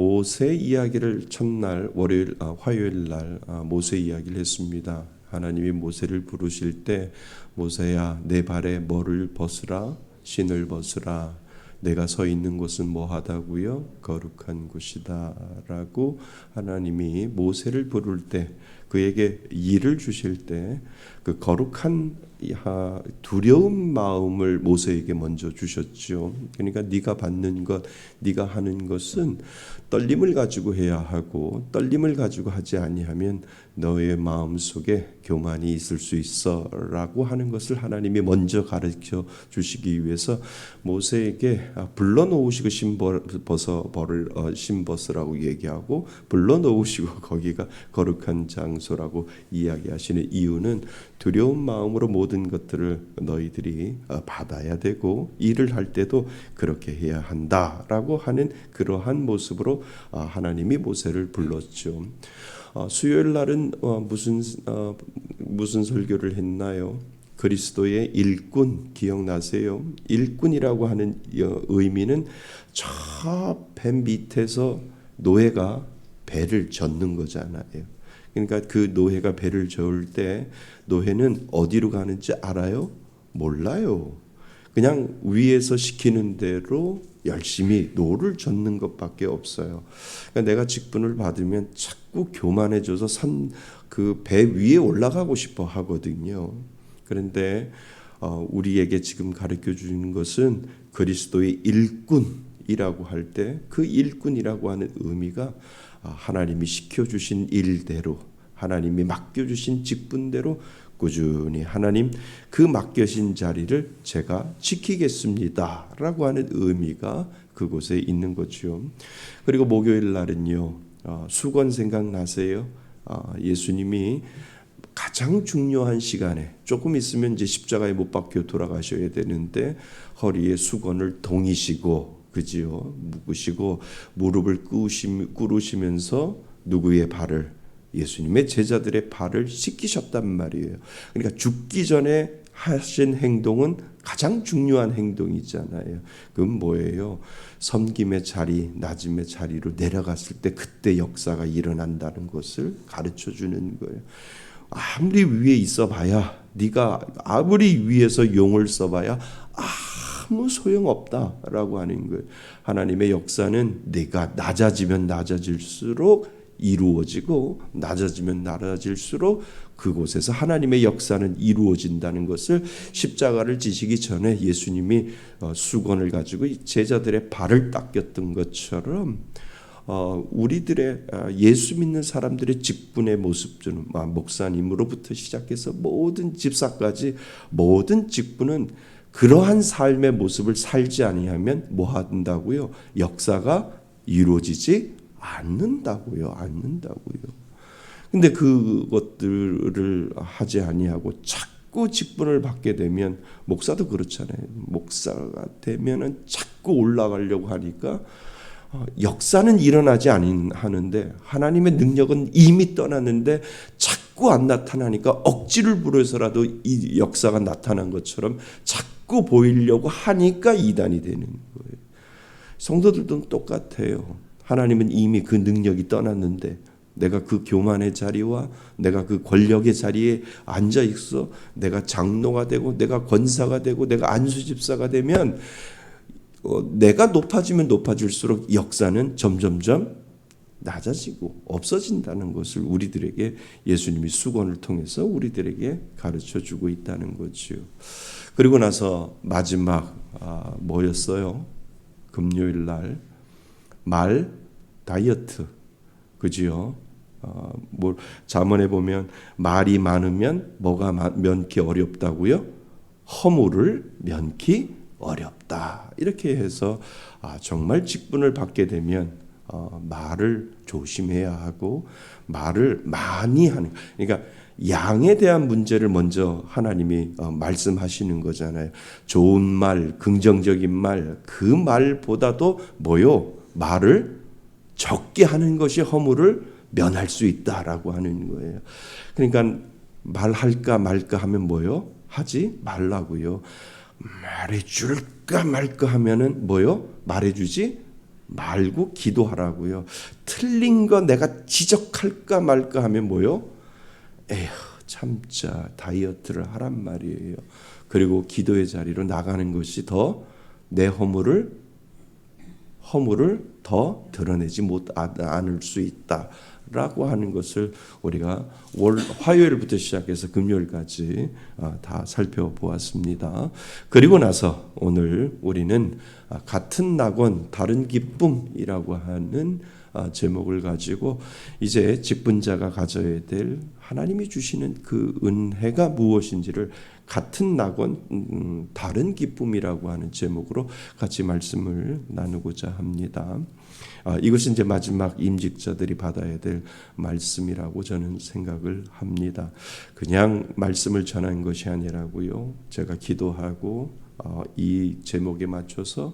모세 이야기를 첫날 화요일 날 모세 이야기를 했습니다. 하나님이 모세를 부르실 때 모세야 내 발에 뭐를 벗으라 신을 벗으라 내가 서 있는 곳은 뭐하다고요? 거룩한 곳이다 라고 하나님이 모세를 부를 때 그에게 일을 주실 때 그 거룩한 두려운 마음을 모세에게 먼저 주셨죠. 그러니까 네가 받는 것, 네가 하는 것은 떨림을 가지고 해야 하고 떨림을 가지고 하지 아니하면 너의 마음 속에 교만이 있을 수 있어 라고 하는 것을 하나님이 먼저 가르쳐 주시기 위해서 모세에게 불러놓으시고 신벗으라고 얘기하고 불러놓으시고 거기가 거룩한 장소라고 이야기하시는 이유는 두려운 마음으로 모든 것들을 너희들이 받아야 되고 일을 할 때도 그렇게 해야 한다라고 하는 그러한 모습으로 하나님이 모세를 불렀죠. 수요일 날은 무슨 설교를 했나요? 그리스도의 일꾼 기억나세요? 일꾼이라고 하는 의미는 저 배 밑에서 노예가 배를 젓는 거잖아요. 그러니까 그 노예가 배를 저을 때 노예는 어디로 가는지 알아요? 몰라요. 그냥 위에서 시키는 대로 열심히 노를 젓는 것밖에 없어요. 그러니까 내가 직분을 받으면 자꾸 교만해져서 그 배 위에 올라가고 싶어 하거든요. 그런데 우리에게 지금 가르쳐 주는 것은 그리스도의 일꾼이라고 할 때 그 일꾼이라고 하는 의미가 하나님이 시켜주신 일대로 하나님이 맡겨주신 직분대로 꾸준히 하나님 그 맡겨진 자리를 제가 지키겠습니다 라고 하는 의미가 그곳에 있는 거죠. 그리고 목요일 날은요 수건 생각나세요? 예수님이 가장 중요한 시간에 조금 있으면 이제 십자가에 못 박혀 돌아가셔야 되는데 허리에 수건을 동이시고 그지요 묶으시고 무릎을 꿇으시면서 누구의 발을 예수님의 제자들의 발을 씻기셨단 말이에요. 그러니까 죽기 전에 하신 행동은 가장 중요한 행동이잖아요. 그건 뭐예요? 섬김의 자리, 낮음의 자리로 내려갔을 때 그때 역사가 일어난다는 것을 가르쳐 주는 거예요. 아무리 위에 있어봐야 네가 아무리 위에서 용을 써봐야 아무 소용없다라고 하는 거예요. 하나님의 역사는 네가 낮아지면 낮아질수록 이루어지고 낮아지면 낮아질수록 그곳에서 하나님의 역사는 이루어진다는 것을 십자가를 지시기 전에 예수님이 수건을 가지고 제자들의 발을 닦였던 것처럼 우리들의 예수 믿는 사람들의 직분의 모습들은 목사님으로부터 시작해서 모든 집사까지 모든 직분은 그러한 삶의 모습을 살지 아니하면 뭐 한다고요? 역사가 이루어지지 않는다고요. 근데 그것들을 하지 아니하고 자꾸 직분을 받게 되면 목사도 그렇잖아요. 목사가 되면은 자꾸 올라가려고 하니까 역사는 일어나지 하는데 하나님의 능력은 이미 떠났는데 자꾸 안 나타나니까 억지를 부려서라도 이 역사가 나타난 것처럼 자꾸 보이려고 하니까 이단이 되는 거예요. 성도들도 똑같아요. 하나님은 이미 그 능력이 떠났는데 내가 그 교만의 자리와 내가 그 권력의 자리에 앉아 있어 내가 장로가 되고 내가 권사가 되고 내가 안수집사가 되면 내가 높아지면 높아질수록 역사는 점점점 낮아지고 없어진다는 것을 우리들에게 예수님이 수건을 통해서 우리들에게 가르쳐주고 있다는 거죠. 그리고 나서 마지막 뭐였어요? 금요일 날 말 다이어트 그지요? 잠언에 보면 말이 많으면 뭐가 면기 어렵다고요? 허물을 면기 어렵다. 이렇게 해서 정말 직분을 받게 되면 말을 조심해야 하고 말을 많이 하는 그러니까 양에 대한 문제를 먼저 하나님이 말씀하시는 거잖아요. 좋은 말, 긍정적인 말, 그 말보다도 뭐요? 말을 적게 하는 것이 허물을 면할 수 있다라고 하는 거예요. 그러니까 말할까 말까 하면 뭐요? 하지 말라고요. 말해줄까 말까 하면은 뭐요? 말해주지 말고 기도하라고요. 틀린 거 내가 지적할까 말까 하면 뭐요? 에휴 참자 다이어트를 하란 말이에요. 그리고 기도의 자리로 나가는 것이 더 내 허물을 더 드러내지 않을 수 있다라고 하는 것을 우리가 화요일부터 시작해서 금요일까지 다 살펴보았습니다. 그리고 나서 오늘 우리는 같은 낙원 다른 기쁨이라고 하는 제목을 가지고 이제 직분자가 가져야 될 하나님이 주시는 그 은혜가 무엇인지를 같은 낙원 다른 기쁨이라고 하는 제목으로 같이 말씀을 나누고자 합니다. 이것이 이제 마지막 임직자들이 받아야 될 말씀이라고 저는 생각을 합니다. 그냥 말씀을 전한 것이 아니라고요. 제가 기도하고 이 제목에 맞춰서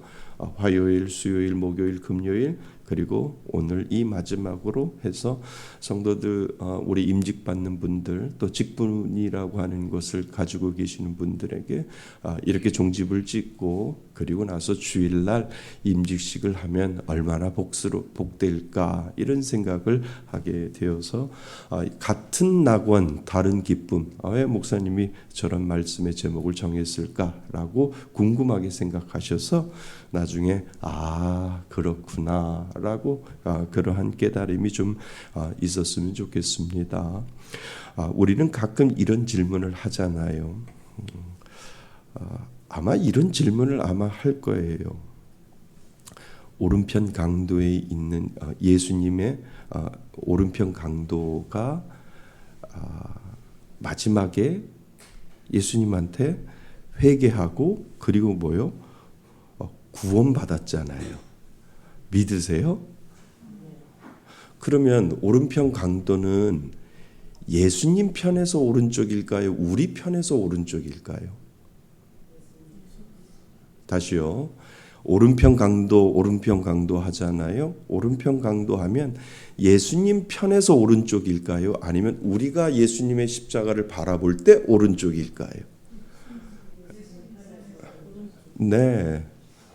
화요일, 수요일, 목요일, 금요일 그리고 오늘 이 마지막으로 해서 성도들 우리 임직받는 분들 또 직분이라고 하는 것을 가지고 계시는 분들에게 이렇게 종집을 찍고 그리고 나서 주일날 임직식을 하면 얼마나 복될까 이런 생각을 하게 되어서 같은 낙원 다른 기쁨 왜 목사님이 저런 말씀의 제목을 정했을까라고 궁금하게 생각하셔서 나중에 그렇구나라고 그러한 깨달음이 좀 있었으면 좋겠습니다. 우리는 가끔 이런 질문을 하잖아요. 아마 이런 질문을 할 거예요. 오른편 강도에 있는 예수님의 오른편 강도가 마지막에 예수님한테 회개하고 그리고 뭐요? 구원받았잖아요. 믿으세요? 그러면 오른편 강도는 예수님 편에서 오른쪽일까요? 우리 편에서 오른쪽일까요? 다시요. 오른편 강도 하잖아요. 오른편 강도 하면 예수님 편에서 오른쪽일까요? 아니면 우리가 예수님의 십자가를 바라볼 때 오른쪽일까요? 네.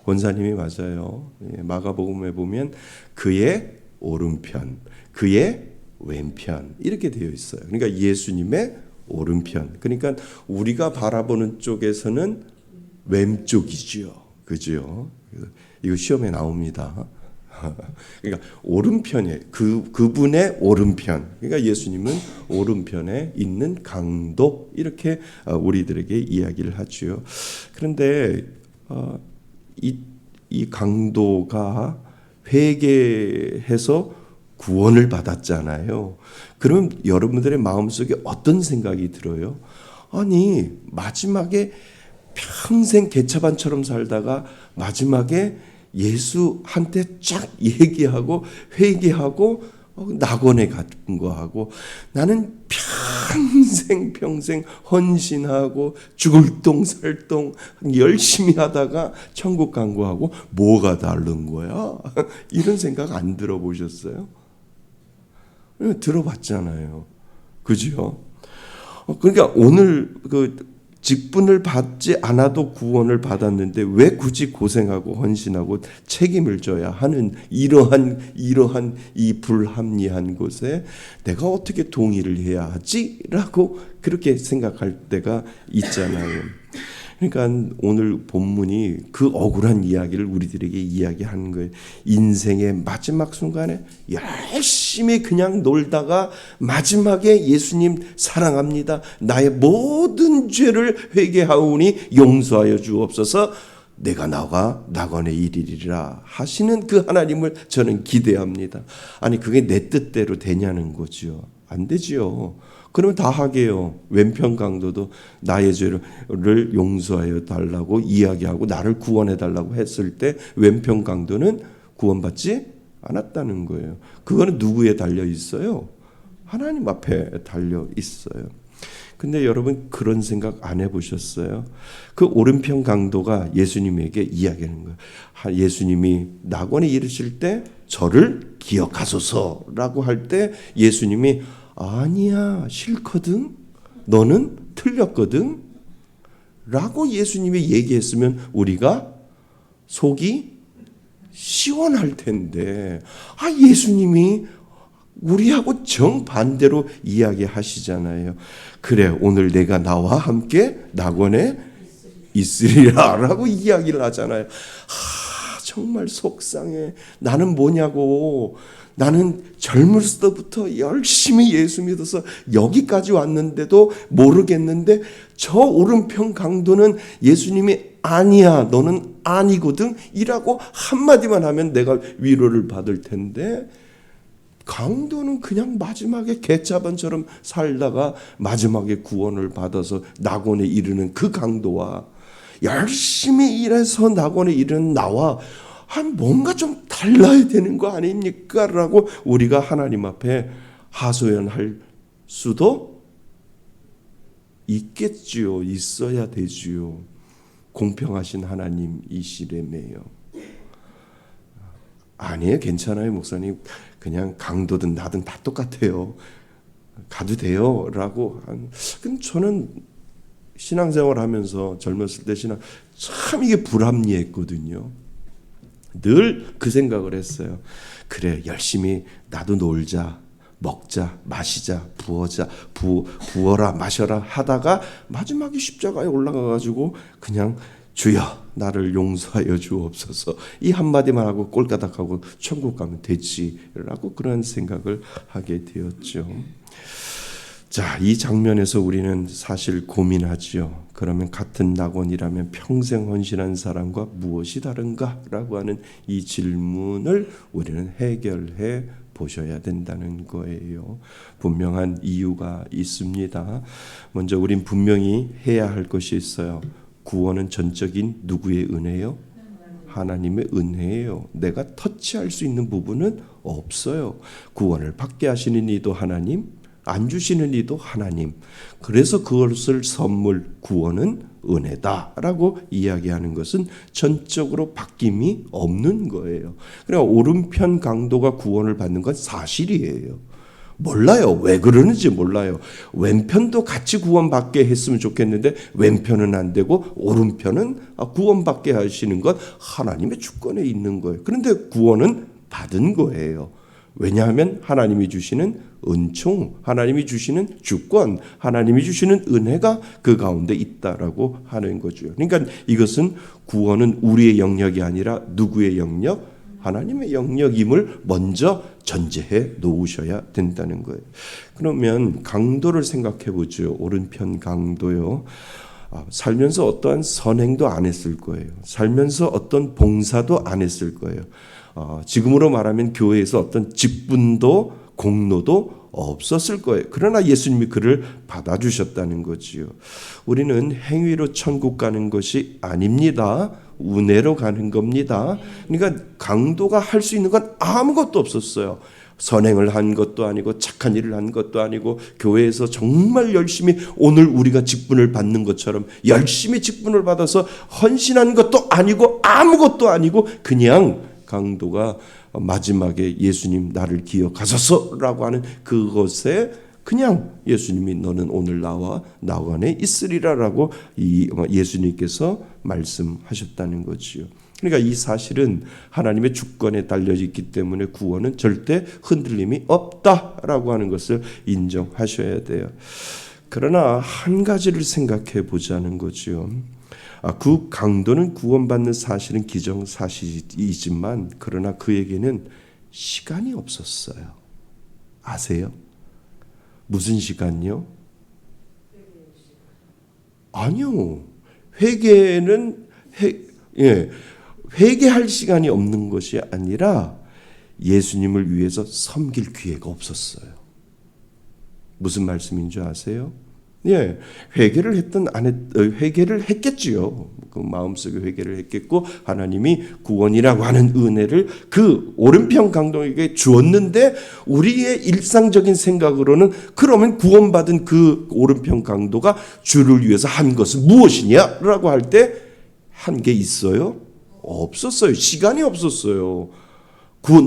권사님이 맞아요. 마가복음에 보면 그의 오른편, 그의 왼편 이렇게 되어 있어요. 그러니까 예수님의 오른편. 그러니까 우리가 바라보는 쪽에서는 왼쪽이죠. 그죠? 이거 시험에 나옵니다. 그러니까 오른편에 그분의 오른편. 그러니까 예수님은 오른편에 있는 강도 이렇게 우리들에게 이야기를 하죠. 그런데 이 강도가 회개해서 구원을 받았잖아요. 그럼 여러분들의 마음속에 어떤 생각이 들어요? 아니 마지막에 평생 개차반처럼 살다가 마지막에 예수한테 쫙 얘기하고 회개하고 낙원에 간 거하고 나는 평생 헌신하고 죽을 똥살똥 열심히 하다가 천국 간 거하고 뭐가 다른 거야? 이런 생각 안 들어보셨어요? 들어봤잖아요. 그죠? 그러니까 오늘 직분을 받지 않아도 구원을 받았는데 왜 굳이 고생하고 헌신하고 책임을 져야 하는 이러한 이 불합리한 곳에 내가 어떻게 동의를 해야 하지라고 그렇게 생각할 때가 있잖아요. 그러니까 오늘 본문이 그 억울한 이야기를 우리들에게 이야기하는 거예요. 인생의 마지막 순간에 열심히 그냥 놀다가 마지막에 예수님 사랑합니다. 나의 모든 죄를 회개하오니 용서하여 주옵소서. 내가 나가 낙원에 이르리라 하시는 그 하나님을 저는 기대합니다. 아니 그게 내 뜻대로 되냐는 거죠. 안 되지요. 그러면 다 하게요. 왼편 강도도 나의 죄를 용서하여 달라고 이야기하고 나를 구원해 달라고 했을 때 왼편 강도는 구원받지 않았다는 거예요. 그거는 누구에 달려 있어요? 하나님 앞에 달려 있어요. 근데 여러분 그런 생각 안 해보셨어요? 그 오른편 강도가 예수님에게 이야기하는 거예요. 예수님이 낙원에 이르실 때 저를 기억하소서라고 할 때 예수님이 아니야 싫거든 너는 틀렸거든 라고 예수님이 얘기했으면 우리가 속이 시원할 텐데 예수님이 우리하고 정반대로 이야기하시잖아요. 그래, 오늘 내가 나와 함께 낙원에 있으리라 라고 이야기를 하잖아요. 정말 속상해. 나는 뭐냐고. 나는 젊을 때부터 열심히 예수 믿어서 여기까지 왔는데도 모르겠는데 저 오른편 강도는 예수님이 아니야, 너는 아니거든 이라고 한마디만 하면 내가 위로를 받을 텐데, 강도는 그냥 마지막에 개차반처럼 살다가 마지막에 구원을 받아서 낙원에 이르는 그 강도와 열심히 일해서 낙원에 이르는 나와 뭔가 좀 달라야 되는 거 아닙니까? 라고 우리가 하나님 앞에 하소연할 수도 있겠지요. 있어야 되지요. 공평하신 하나님이시라며요. 아니에요, 괜찮아요 목사님. 그냥 강도든 나든 다 똑같아요. 가도 돼요 라고. 근데 저는 신앙생활 하면서 젊었을 때 참 이게 불합리했거든요. 늘 그 생각을 했어요. 그래, 열심히 나도 놀자, 먹자, 마시자, 부어라, 마셔라 하다가 마지막에 십자가에 올라가가지고 그냥 주여 나를 용서하여 주옵소서 이 한마디만 하고 꼴까닥하고 천국 가면 되지라고 그런 생각을 하게 되었죠. 자, 이 장면에서 우리는 사실 고민하지요. 그러면 같은 낙원이라면 평생 헌신한 사람과 무엇이 다른가? 라고 하는 이 질문을 우리는 해결해 보셔야 된다는 거예요. 분명한 이유가 있습니다. 먼저 우린 분명히 해야 할 것이 있어요. 구원은 전적인 누구의 은혜요? 하나님의 은혜예요. 내가 터치할 수 있는 부분은 없어요. 구원을 받게 하시는 이도 하나님, 안 주시는 이도 하나님. 그래서 그것을 선물, 구원은 은혜다라고 이야기하는 것은 전적으로 바뀜이 없는 거예요. 그러니까 오른편 강도가 구원을 받는 건 사실이에요. 몰라요. 왜 그러는지 몰라요. 왼편도 같이 구원받게 했으면 좋겠는데 왼편은 안 되고 오른편은 구원받게 하시는 건 하나님의 주권에 있는 거예요. 그런데 구원은 받은 거예요. 왜냐하면 하나님이 주시는 은총, 하나님이 주시는 주권, 하나님이 주시는 은혜가 그 가운데 있다라고 하는 거죠. 그러니까 이것은 구원은 우리의 영역이 아니라 누구의 영역? 하나님의 영역임을 먼저 전제해 놓으셔야 된다는 거예요. 그러면 강도를 생각해 보죠. 오른편 강도요. 살면서 어떠한 선행도 안 했을 거예요. 살면서 어떤 봉사도 안 했을 거예요. 지금으로 말하면 교회에서 어떤 직분도 공로도 없었을 거예요. 그러나 예수님이 그를 받아주셨다는 거지요. 우리는 행위로 천국 가는 것이 아닙니다. 은혜로 가는 겁니다. 그러니까 강도가 할 수 있는 건 아무것도 없었어요. 선행을 한 것도 아니고 착한 일을 한 것도 아니고 교회에서 정말 열심히 오늘 우리가 직분을 받는 것처럼 열심히 직분을 받아서 헌신한 것도 아니고 아무것도 아니고 그냥 강도가 마지막에 예수님 나를 기억하소서라고 하는 그것에 그냥 예수님이 너는 오늘 나와 낙원에 있으리라라고 예수님께서 말씀하셨다는 거지요. 그러니까 이 사실은 하나님의 주권에 달려 있기 때문에 구원은 절대 흔들림이 없다라고 하는 것을 인정하셔야 돼요. 그러나 한 가지를 생각해 보자는 거죠. 그 강도는 구원받는 사실은 기정사실이지만 그러나 그에게는 시간이 없었어요. 아세요? 무슨 시간요? 아니요. 회개할 시간이 없는 것이 아니라 예수님을 위해서 섬길 기회가 없었어요. 무슨 말씀인 줄 아세요? 예, 회개를 했겠지요. 그 마음속에 회개를 했겠고 하나님이 구원이라고 하는 은혜를 그 오른편 강도에게 주었는데 우리의 일상적인 생각으로는 그러면 구원받은 그 오른편 강도가 주를 위해서 한 것은 무엇이냐라고 할 때 한 게 있어요? 없었어요. 시간이 없었어요.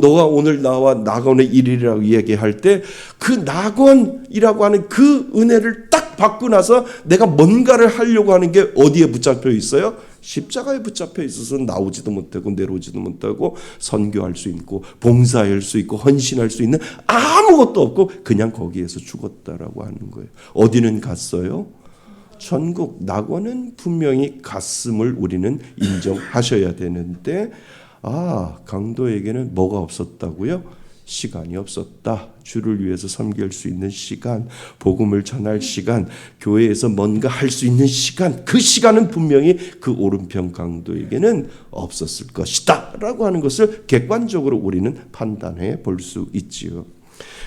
너가 오늘 나와 낙원의 일이라고 이야기할 때 그 낙원이라고 하는 그 은혜를 딱 받고 나서 내가 뭔가를 하려고 하는 게 어디에 붙잡혀 있어요? 십자가에 붙잡혀 있어서 나오지도 못하고 내려오지도 못하고 선교할 수 있고 봉사할 수 있고 헌신할 수 있는 아무것도 없고 그냥 거기에서 죽었다라고 하는 거예요. 어디는 갔어요? 천국. 낙원은 분명히 갔음을 우리는 인정하셔야 되는데 강도에게는 뭐가 없었다고요? 시간이 없었다. 주를 위해서 섬길 수 있는 시간, 복음을 전할 시간, 교회에서 뭔가 할 수 있는 시간, 그 시간은 분명히 그 오른편 강도에게는 없었을 것이다 라고 하는 것을 객관적으로 우리는 판단해 볼 수 있지요.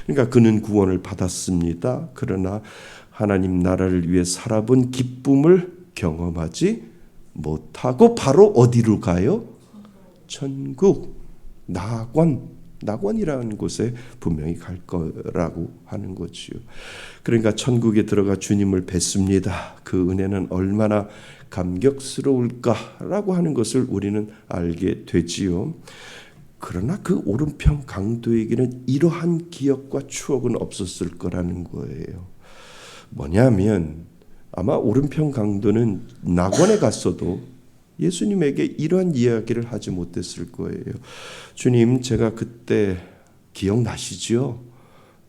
그러니까 그는 구원을 받았습니다. 그러나 하나님 나라를 위해 살아본 기쁨을 경험하지 못하고 바로 어디로 가요? 천국, 낙원이라는 곳에 분명히 갈 거라고 하는 거지요. 그러니까 천국에 들어가 주님을 뵙습니다. 그 은혜는 얼마나 감격스러울까라고 하는 것을 우리는 알게 되지요. 그러나 그 오른편 강도에게는 이러한 기억과 추억은 없었을 거라는 거예요. 뭐냐면 아마 오른편 강도는 낙원에 갔어도 예수님에게 이러한 이야기를 하지 못했을 거예요. 주님, 제가 그때 기억나시죠?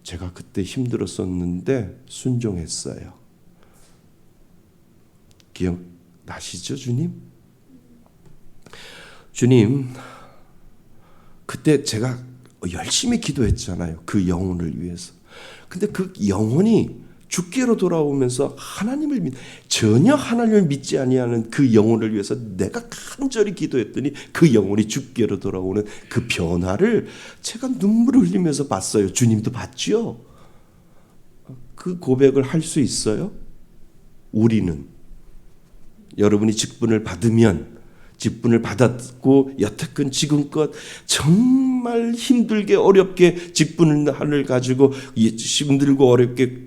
제가 그때 힘들었었는데 순종했어요. 기억나시죠, 주님? 주님, 그때 제가 열심히 기도했잖아요. 그 영혼을 위해서. 근데 그 영혼이 죽게로 돌아오면서 전혀 하나님을 믿지 아니하는 그 영혼을 위해서 내가 간절히 기도했더니 그 영혼이 죽게로 돌아오는 그 변화를 제가 눈물을 흘리면서 봤어요. 주님도 봤죠? 그 고백을 할 수 있어요? 우리는 여러분이 직분을 받았고 여태껏 지금껏 정말 힘들게 어렵게 직분을 가지고 힘들고 어렵게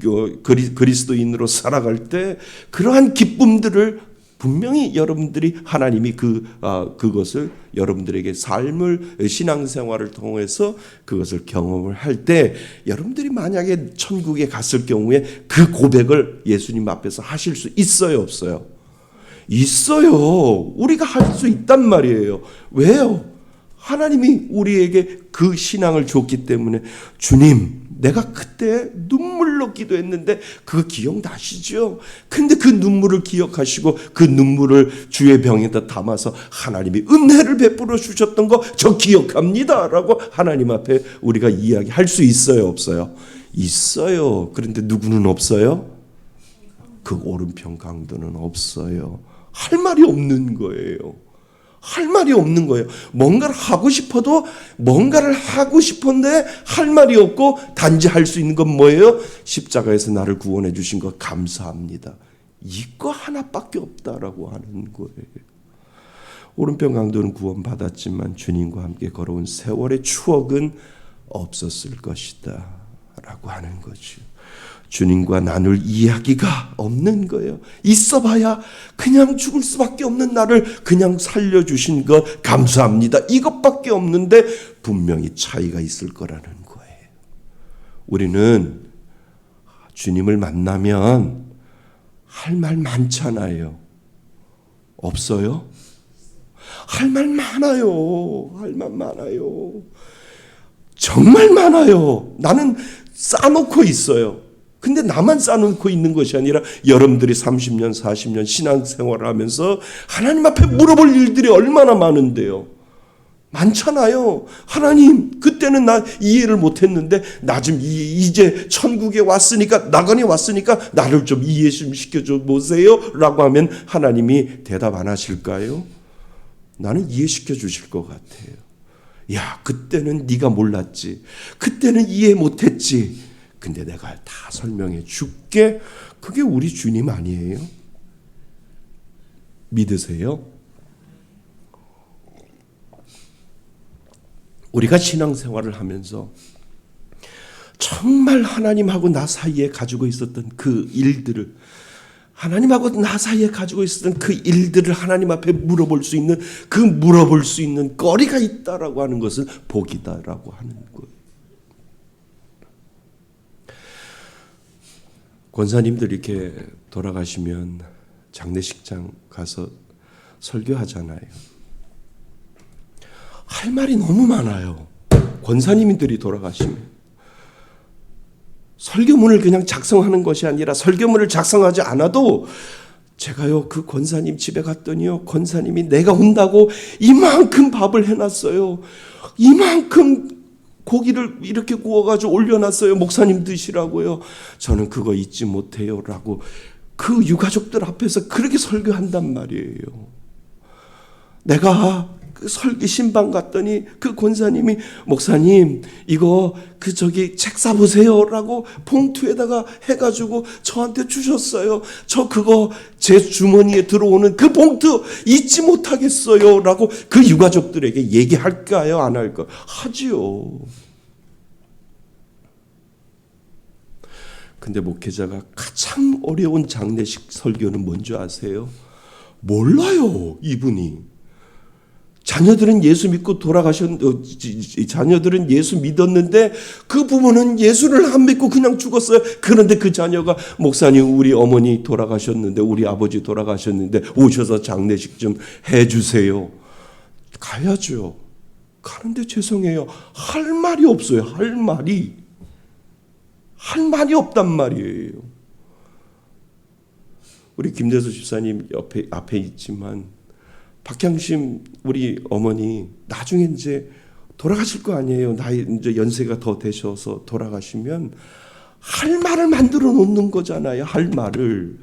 그리스도인으로 살아갈 때 그러한 기쁨들을 분명히 여러분들이 하나님이 그것을 여러분들에게 삶을 신앙생활을 통해서 그것을 경험을 할 때 여러분들이 만약에 천국에 갔을 경우에 그 고백을 예수님 앞에서 하실 수 있어요, 없어요? 있어요. 우리가 할 수 있단 말이에요. 왜요? 하나님이 우리에게 그 신앙을 줬기 때문에 주님, 내가 그때 눈물로 기도했는데 그거 기억나시죠? 근데 그 눈물을 기억하시고 그 눈물을 주의 병에다 담아서 하나님이 은혜를 베풀어 주셨던 거 저 기억합니다 라고 하나님 앞에 우리가 이야기할 수 있어요, 없어요? 있어요. 그런데 누구는 없어요? 그 오른편 강도는 없어요. 할 말이 없는 거예요. 할 말이 없는 거예요. 뭔가를 하고 싶어도 뭔가를 하고 싶은데 할 말이 없고 단지 할 수 있는 건 뭐예요? 십자가에서 나를 구원해 주신 거 감사합니다. 이거 하나밖에 없다라고 하는 거예요. 오른편 강도는 구원받았지만 주님과 함께 걸어온 세월의 추억은 없었을 것이다 라고 하는 거죠. 주님과 나눌 이야기가 없는 거예요. 있어봐야 그냥 죽을 수밖에 없는 나를 그냥 살려주신 것 감사합니다. 이것밖에 없는데 분명히 차이가 있을 거라는 거예요. 우리는 주님을 만나면 할 말 많잖아요. 없어요? 할 말 많아요. 할 말 많아요. 정말 많아요. 나는 쌓아놓고 있어요. 근데 나만 쌓아놓고 있는 것이 아니라 여러분들이 30년, 40년 신앙생활을 하면서 하나님 앞에 물어볼 일들이 얼마나 많은데요. 많잖아요. 하나님, 그때는 나 이해를 못했는데 나 좀 이제 천국에 왔으니까, 낙원에 왔으니까 나를 좀 이해 좀 시켜줘 보세요 라고 하면 하나님이 대답 안 하실까요? 나는 이해시켜 주실 것 같아요. 야, 그때는 네가 몰랐지. 그때는 이해 못했지. 근데 내가 다 설명해 줄게. 그게 우리 주님 아니에요? 믿으세요? 우리가 신앙생활을 하면서 정말 하나님하고 나 사이에 가지고 있었던 그 일들을, 하나님하고 나 사이에 가지고 있었던 그 일들을 하나님 앞에 물어볼 수 있는, 그 물어볼 수 있는 거리가 있다라고 하는 것은 복이다라고 하는 거예요. 권사님들 이렇게 돌아가시면 장례식장 가서 설교하잖아요. 할 말이 너무 많아요. 권사님들이 돌아가시면 설교문을 그냥 작성하는 것이 아니라 설교문을 작성하지 않아도 제가요 그 권사님 집에 갔더니요 권사님이 내가 온다고 이만큼 밥을 해놨어요. 이만큼 고기를 이렇게 구워가지고 올려놨어요. 목사님 드시라고요. 저는 그거 잊지 못해요 라고 그 유가족들 앞에서 그렇게 설교한단 말이에요. 내가 그 설교 신방 갔더니 그 권사님이 목사님 이거 그 저기 책 사보세요 라고 봉투에다가 해가지고 저한테 주셨어요. 저 그거 제 주머니에 들어오는 그 봉투 잊지 못하겠어요 라고 그 유가족들에게 얘기할까요? 안 할까요? 하지요. 근데 목회자가 가장 어려운 장례식 설교는 뭔지 아세요? 몰라요 이분이. 자녀들은 예수 믿고 자녀들은 예수 믿었는데 그 부모는 예수를 안 믿고 그냥 죽었어요. 그런데 그 자녀가 목사님 우리 어머니 돌아가셨는데 우리 아버지 돌아가셨는데 오셔서 장례식 좀 해주세요. 가야죠. 가는데 죄송해요. 할 말이 없어요. 할 말이 없단 말이에요. 우리 김대수 집사님 앞에 있지만 박향심 우리 어머니 나중에 이제 돌아가실 거 아니에요. 나이 이제 연세가 더 되셔서 돌아가시면 할 말을 만들어 놓는 거잖아요. 할 말을.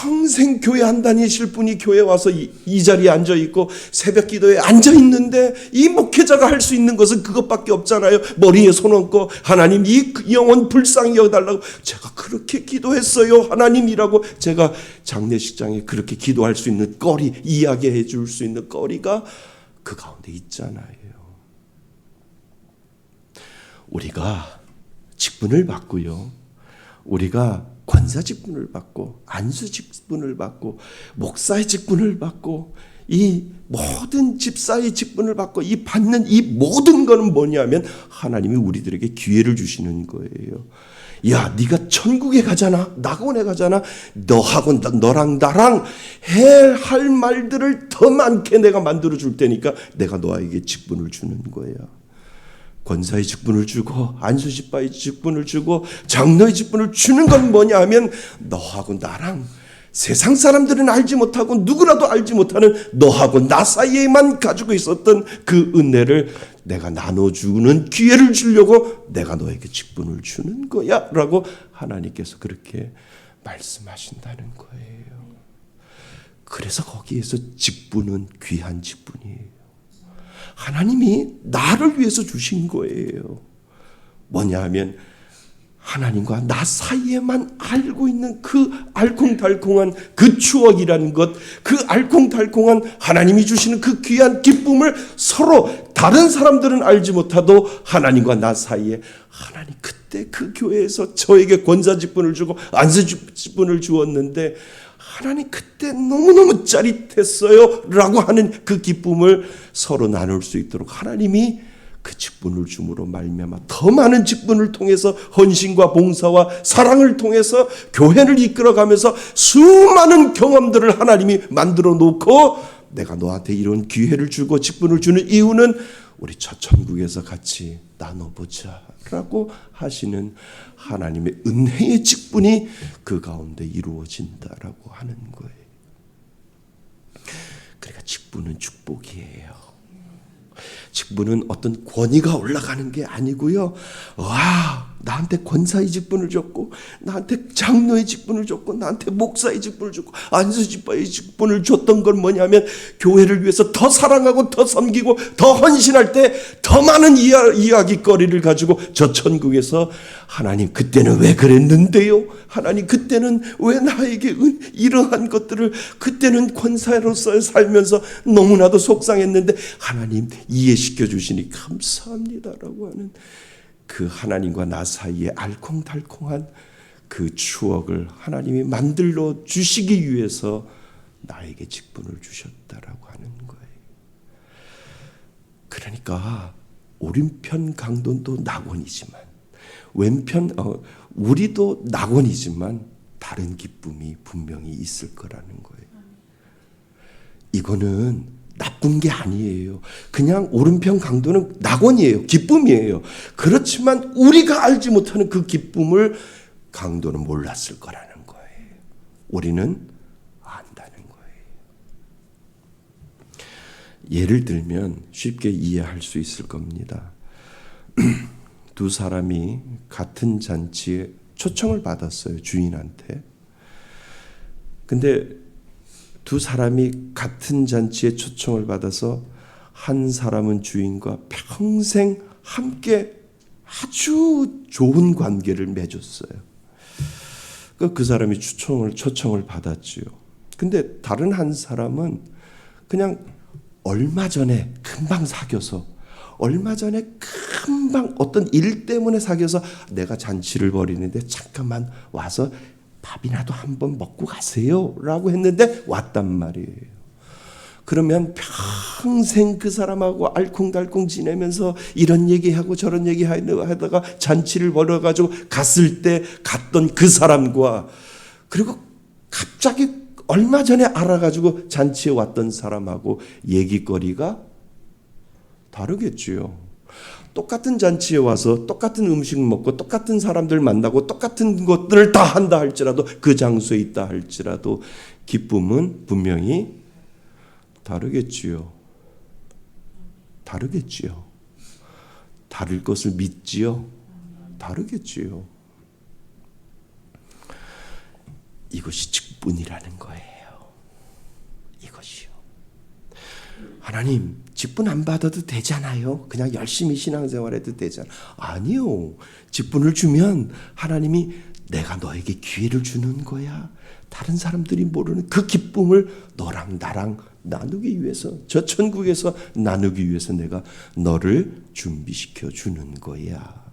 평생 교회 안 다니실 분이 교회 와서 이 자리에 앉아 있고 새벽 기도에 앉아 있는데 이 목회자가 할 수 있는 것은 그것밖에 없잖아요. 머리에 손 얹고 하나님 이 영혼 불쌍히 여겨달라고 제가 그렇게 기도했어요. 하나님이라고 제가 장례식장에 그렇게 기도할 수 있는 거리, 이야기해 줄 수 있는 거리가 그 가운데 있잖아요. 우리가 직분을 받고요. 우리가 권사 직분을 받고 안수 직분을 받고 목사의 직분을 받고 이 모든 집사의 직분을 받고 이 받는 이 모든 거는 뭐냐면 하나님이 우리들에게 기회를 주시는 거예요. 야, 네가 천국에 가잖아. 낙원에 가잖아. 너랑 나랑 할 말들을 더 많게 내가 만들어 줄 테니까 내가 너에게 직분을 주는 거야. 권사의 직분을 주고 안수집사의 직분을 주고 장로의 직분을 주는 건 뭐냐 하면 너하고 나랑 세상 사람들은 알지 못하고 누구라도 알지 못하는 너하고 나 사이에만 가지고 있었던 그 은혜를 내가 나눠주는 기회를 주려고 내가 너에게 직분을 주는 거야 라고 하나님께서 그렇게 말씀하신다는 거예요. 그래서 거기에서 직분은 귀한 직분이에요. 하나님이 나를 위해서 주신 거예요. 뭐냐 하면 하나님과 나 사이에만 알고 있는 그 알콩달콩한 그 추억이라는 것, 그 알콩달콩한 하나님이 주시는 그 귀한 기쁨을 서로 다른 사람들은 알지 못하도 하나님과 나 사이에 하나님 그때 그 교회에서 저에게 권사 직분을 주고 안수 직분을 주었는데 하나님 그때 너무너무 짜릿했어요 라고 하는 그 기쁨을 서로 나눌 수 있도록 하나님이 그 직분을 줌으로 말미암아 더 많은 직분을 통해서 헌신과 봉사와 사랑을 통해서 교회를 이끌어가면서 수많은 경험들을 하나님이 만들어 놓고 내가 너한테 이런 기회를 주고 직분을 주는 이유는 우리 저 천국에서 같이 나눠보자 라고 하시는 하나님의 은혜의 직분이 그 가운데 이루어진다라고 하는 거예요. 그러니까 직분은 축복이에요. 직분은 어떤 권위가 올라가는 게 아니고요. 와, 나한테 권사의 직분을 줬고 나한테 장로의 직분을 줬고 나한테 목사의 직분을 줬고 안수집사의 직분을 줬던 건 뭐냐면 교회를 위해서 더 사랑하고 더 섬기고 더 헌신할 때 더 많은 이야기거리를 가지고 저 천국에서 하나님 그때는 왜 그랬는데요? 하나님 그때는 왜 나에게 이러한 것들을 그때는 권사로서 살면서 너무나도 속상했는데 하나님 이해시켜 주시니 감사합니다라고 하는 그 하나님과 나 사이에 알콩달콩한 그 추억을 하나님이 만들어 주시기 위해서 나에게 직분을 주셨다라고 하는 거예요. 그러니까 오른편 강도도 낙원이지만 왼편 우리도 낙원이지만 다른 기쁨이 분명히 있을 거라는 거예요. 이거는 나쁜 게 아니에요. 그냥 오른편 강도는 낙원이에요. 기쁨이에요. 그렇지만 우리가 알지 못하는 그 기쁨을 강도는 몰랐을 거라는 거예요. 우리는 안다는 거예요. 예를 들면 쉽게 이해할 수 있을 겁니다. 두 사람이 같은 잔치에 초청을 받았어요. 주인한테. 근데 두 사람이 같은 잔치에 초청을 받아서 한 사람은 주인과 평생 함께 아주 좋은 관계를 맺었어요. 그 사람이 초청을 받았지요. 근데 다른 한 사람은 그냥 얼마 전에 금방 사귀어서 얼마 전에 금방 어떤 일 때문에 사귀어서 내가 잔치를 벌이는데 잠깐만 와서 밥이라도 한번 먹고 가세요 라고 했는데 왔단 말이에요. 그러면 평생 그 사람하고 알콩달콩 지내면서 이런 얘기하고 저런 얘기하다가 잔치를 벌여가지고 갔을 때 갔던 그 사람과 그리고 갑자기 얼마 전에 알아가지고 잔치에 왔던 사람하고 얘기거리가 다르겠지요. 똑같은 잔치에 와서 똑같은 음식 먹고 똑같은 사람들 만나고 똑같은 것들을 다 한다 할지라도 그 장소에 있다 할지라도 기쁨은 분명히 다르겠지요. 다를 것을 믿지요. 다르겠지요. 이것이 직분이라는 거예요. 이것이요. 하나님, 직분 안 받아도 되잖아요. 그냥 열심히 신앙생활해도 되잖아요. 아니요. 직분을 주면 하나님이 내가 너에게 기회를 주는 거야. 다른 사람들이 모르는 그 기쁨을 너랑 나랑 나누기 위해서, 저 천국에서 나누기 위해서 내가 너를 준비시켜 주는 거야.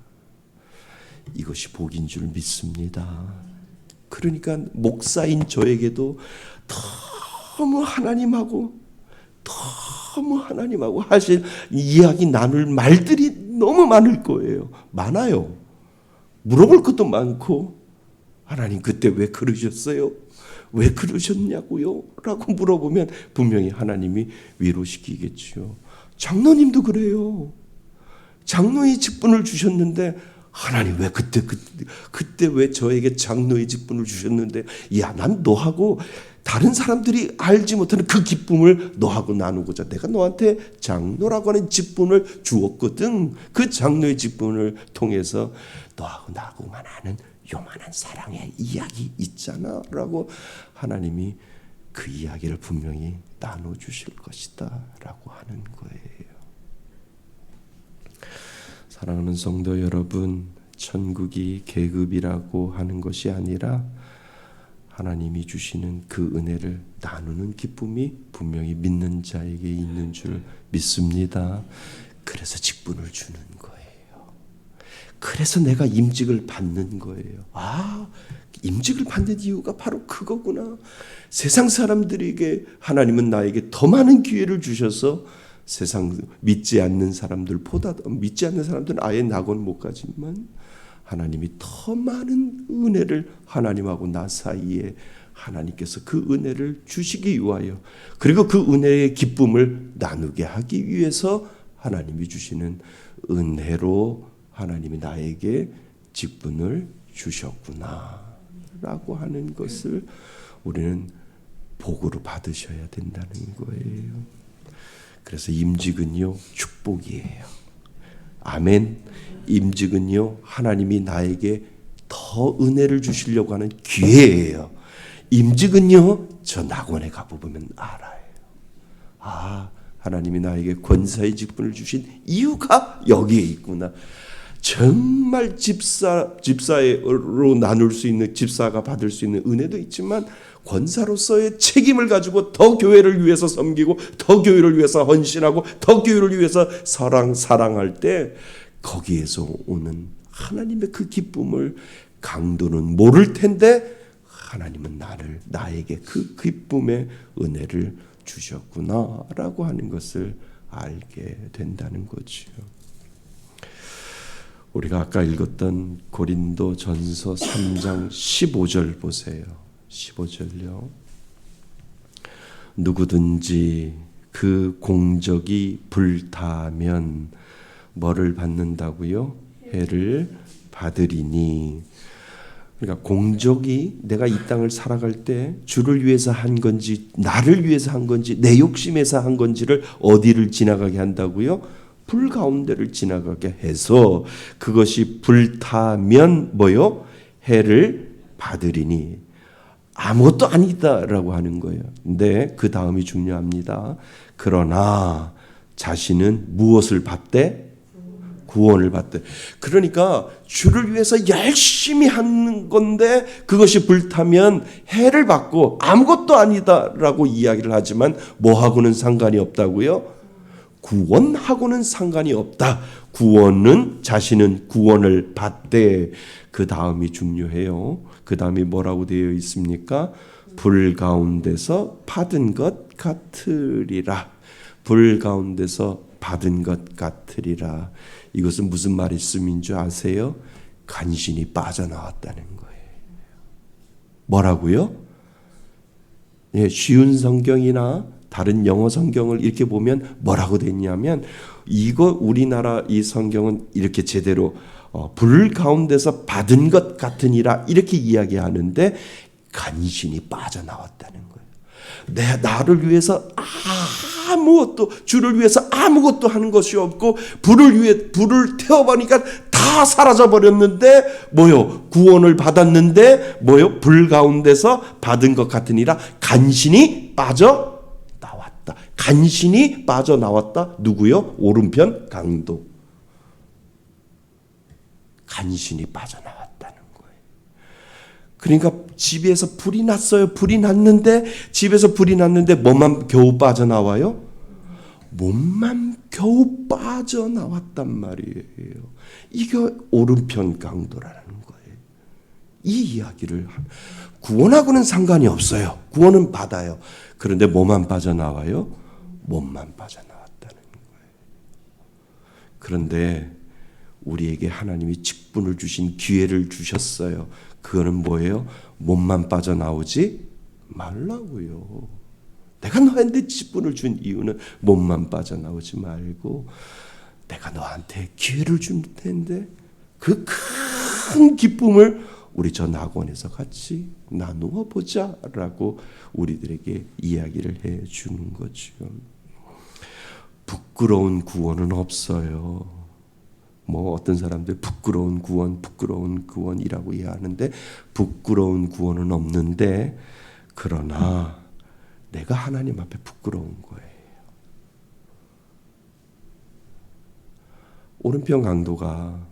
이것이 복인 줄 믿습니다. 그러니까 목사인 저에게도 너무 하나님하고 하실 이야기 나눌 말들이 너무 많을 거예요. 많아요. 물어볼 것도 많고 하나님 그때 왜 그러셨어요? 왜 그러셨냐고요? 라고 물어보면 분명히 하나님이 위로시키겠지요. 장로님도 그래요. 장로의 직분을 주셨는데 하나님 왜 그때 왜 저에게 장로의 직분을 주셨는데 야, 난 너하고 다른 사람들이 알지 못하는 그 기쁨을 너하고 나누고자 내가 너한테 장로라고 하는 직분을 주었거든. 그 장로의 직분을 통해서 너하고 나하고만 아는 요만한 사랑의 이야기 있잖아 라고 하나님이 그 이야기를 분명히 나눠주실 것이다 라고 하는 거예요. 사랑하는 성도 여러분, 천국이 계급이라고 하는 것이 아니라 하나님이 주시는 그 은혜를 나누는 기쁨이 분명히 믿는 자에게 있는 줄 믿습니다. 그래서 직분을 주는 거예요. 그래서 내가 임직을 받는 거예요. 아, 임직을 받는 이유가 바로 그거구나. 세상 사람들에게 하나님은 나에게 더 많은 기회를 주셔서 세상 믿지 않는 사람들보다 믿지 않는 사람들은 아예 낙원 못 가지만 하나님이 더 많은 은혜를 하나님하고 나 사이에 하나님께서 그 은혜를 주시기 위하여 그리고 그 은혜의 기쁨을 나누게 하기 위해서 하나님이 주시는 은혜로 하나님이 나에게 직분을 주셨구나 라고 하는 것을 우리는 복으로 받으셔야 된다는 거예요. 그래서 임직은요 축복이에요. 아멘. 임직은요 하나님이 나에게 더 은혜를 주시려고 하는 기회예요. 임직은요 저 낙원에 가보면 알아요. 아, 하나님이 나에게 권사의 직분을 주신 이유가 여기에 있구나. 정말 집사로 나눌 수 있는, 집사가 받을 수 있는 은혜도 있지만 권사로서의 책임을 가지고 더 교회를 위해서 섬기고 더 교회를 위해서 헌신하고 더 교회를 위해서 사랑할 때 거기에서 오는 하나님의 그 기쁨을 강도는 모를 텐데 하나님은 나에게 그 기쁨의 은혜를 주셨구나라고 하는 것을 알게 된다는 거죠. 우리가 아까 읽었던 고린도전서 3장 15절 보세요. 15절요. 누구든지 그 공적이 불타면 뭐를 받는다고요? 해를 받으리니. 그러니까 공적이 내가 이 땅을 살아갈 때 주를 위해서 한 건지 나를 위해서 한 건지 내 욕심에서 한 건지를 어디를 지나가게 한다고요? 불 가운데를 지나가게 해서 그것이 불타면 뭐요? 해를 받으리니. 아무것도 아니다라고 하는 거예요. 근데 그 다음이 중요합니다. 그러나 자신은 무엇을 받되? 구원을 받되. 그러니까 주를 위해서 열심히 하는 건데 그것이 불타면 해를 받고 아무것도 아니다라고 이야기를 하지만 뭐하고는 상관이 없다고요? 구원하고는 상관이 없다. 구원은 자신은 구원을 받되. 그 다음이 중요해요. 그 다음이 뭐라고 되어 있습니까? 불 가운데서 받은 것 같으리라. 불 가운데서 받은 것 같으리라. 이것은 무슨 말씀인 줄 아세요? 간신히 빠져나왔다는 거예요. 뭐라고요? 예, 쉬운 성경이나 다른 영어 성경을 이렇게 보면 뭐라고 됐냐면 이거 우리나라 이 성경은 이렇게 제대로 불 가운데서 받은 것 같으니라 이렇게 이야기하는데 간신히 빠져나왔다는 거예요. 나를 위해서 아무것도 주를 위해서 아무것도 하는 것이 없고 불을 태워보니까 다 사라져 버렸는데 뭐요? 구원을 받았는데 뭐요? 불 가운데서 받은 것 같으니라 간신히 빠져 나왔다. 간신히 빠져 나왔다. 누구요? 오른편 강도. 간신히 빠져나왔다는 거예요. 그러니까 집에서 불이 났어요. 불이 났는데 집에서 불이 났는데 뭐만 겨우 빠져나와요? 몸만 겨우 빠져나왔단 말이에요. 이게 오른편 강도라는 거예요. 이 이야기를 구원하고는 상관이 없어요. 구원은 받아요. 그런데 뭐만 빠져나와요? 몸만 빠져나왔다는 거예요. 그런데 우리에게 하나님이 직분을 주신 기회를 주셨어요. 그거는 뭐예요? 몸만 빠져나오지 말라고요. 내가 너한테 직분을 준 이유는 몸만 빠져나오지 말고 내가 너한테 기회를 줄 텐데 그 큰 기쁨을 우리 저 낙원에서 같이 나누어 보자라고 우리들에게 이야기를 해 주는 거죠. 부끄러운 구원은 없어요. 뭐 어떤 사람들 부끄러운 구원이라고 이해하는데 부끄러운 구원은 없는데 그러나 내가 하나님 앞에 부끄러운 거예요. 오른편 강도가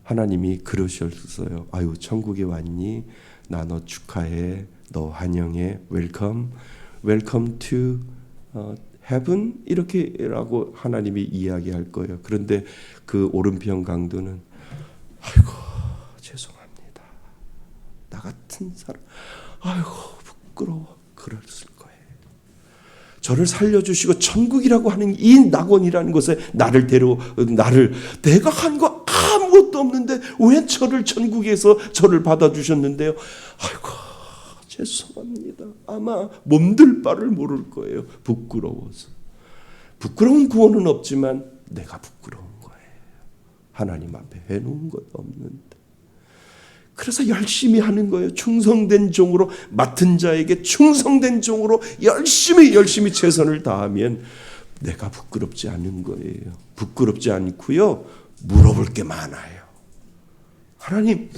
하나님이 그러셨어요. 아유 천국에 왔니? 나 너 축하해. 너 환영해. 웰컴 to heaven 이렇게라고 하나님이 이야기할 거예요. 그런데 그 오른편 강도는 아이고 죄송합니다. 나 같은 사람 아이고 부끄러워 그랬을 거예요. 저를 살려주시고 천국이라고 하는 이 낙원이라는 곳에 내가 한 거 아무것도 없는데 왜 저를 천국에서 저를 받아주셨는데요. 아이고 죄송합니다. 아마 몸둘 바를 모를 거예요. 부끄러워서. 부끄러운 구원은 없지만 내가 부끄러운 거예요. 하나님 앞에 해놓은 것 없는데. 그래서 열심히 하는 거예요. 충성된 종으로 맡은 자에게 충성된 종으로 열심히 최선을 다하면 내가 부끄럽지 않은 거예요. 부끄럽지 않고요. 물어볼 게 많아요. 하나님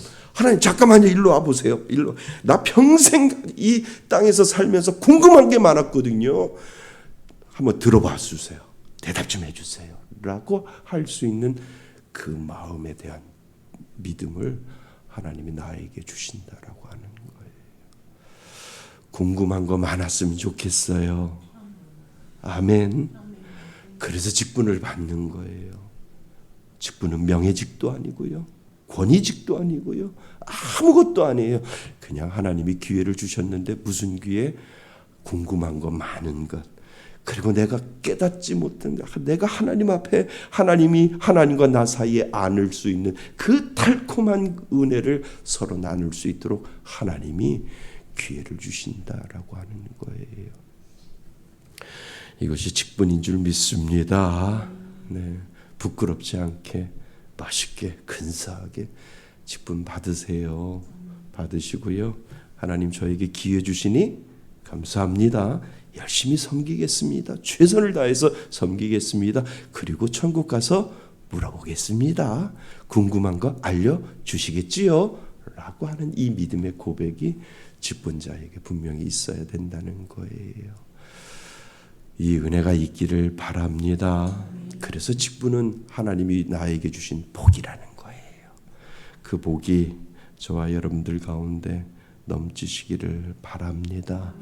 잠깐만요. 일로 와보세요. 나 평생 이 땅에서 살면서 궁금한 게 많았거든요. 한번 들어봐 주세요. 대답 좀 해주세요. 라고 할 수 있는 그 마음에 대한 믿음을 하나님이 나에게 주신다라고 하는 거예요. 궁금한 거 많았으면 좋겠어요. 아멘. 그래서 직분을 받는 거예요. 직분은 명예직도 아니고요. 권위직도 아니고요. 아무것도 아니에요. 그냥 하나님이 기회를 주셨는데 무슨 기회? 궁금한 거 많은 것. 그리고 내가 깨닫지 못한 내가 하나님 앞에 하나님과 나 사이에 안을 수 있는 그 달콤한 은혜를 서로 나눌 수 있도록 하나님이 기회를 주신다라고 하는 거예요. 이것이 직분인 줄 믿습니다. 네, 부끄럽지 않게 맛있게 근사하게 직분 받으세요. 받으시고요. 하나님 저에게 기회 주시니 감사합니다. 열심히 섬기겠습니다. 최선을 다해서 섬기겠습니다. 그리고 천국 가서 물어보겠습니다. 궁금한 거 알려주시겠지요? 라고 하는 이 믿음의 고백이 직분자에게 분명히 있어야 된다는 거예요. 이 은혜가 있기를 바랍니다. 그래서 직분은 하나님이 나에게 주신 복이라는 거예요. 그 복이 저와 여러분들 가운데 넘치시기를 바랍니다.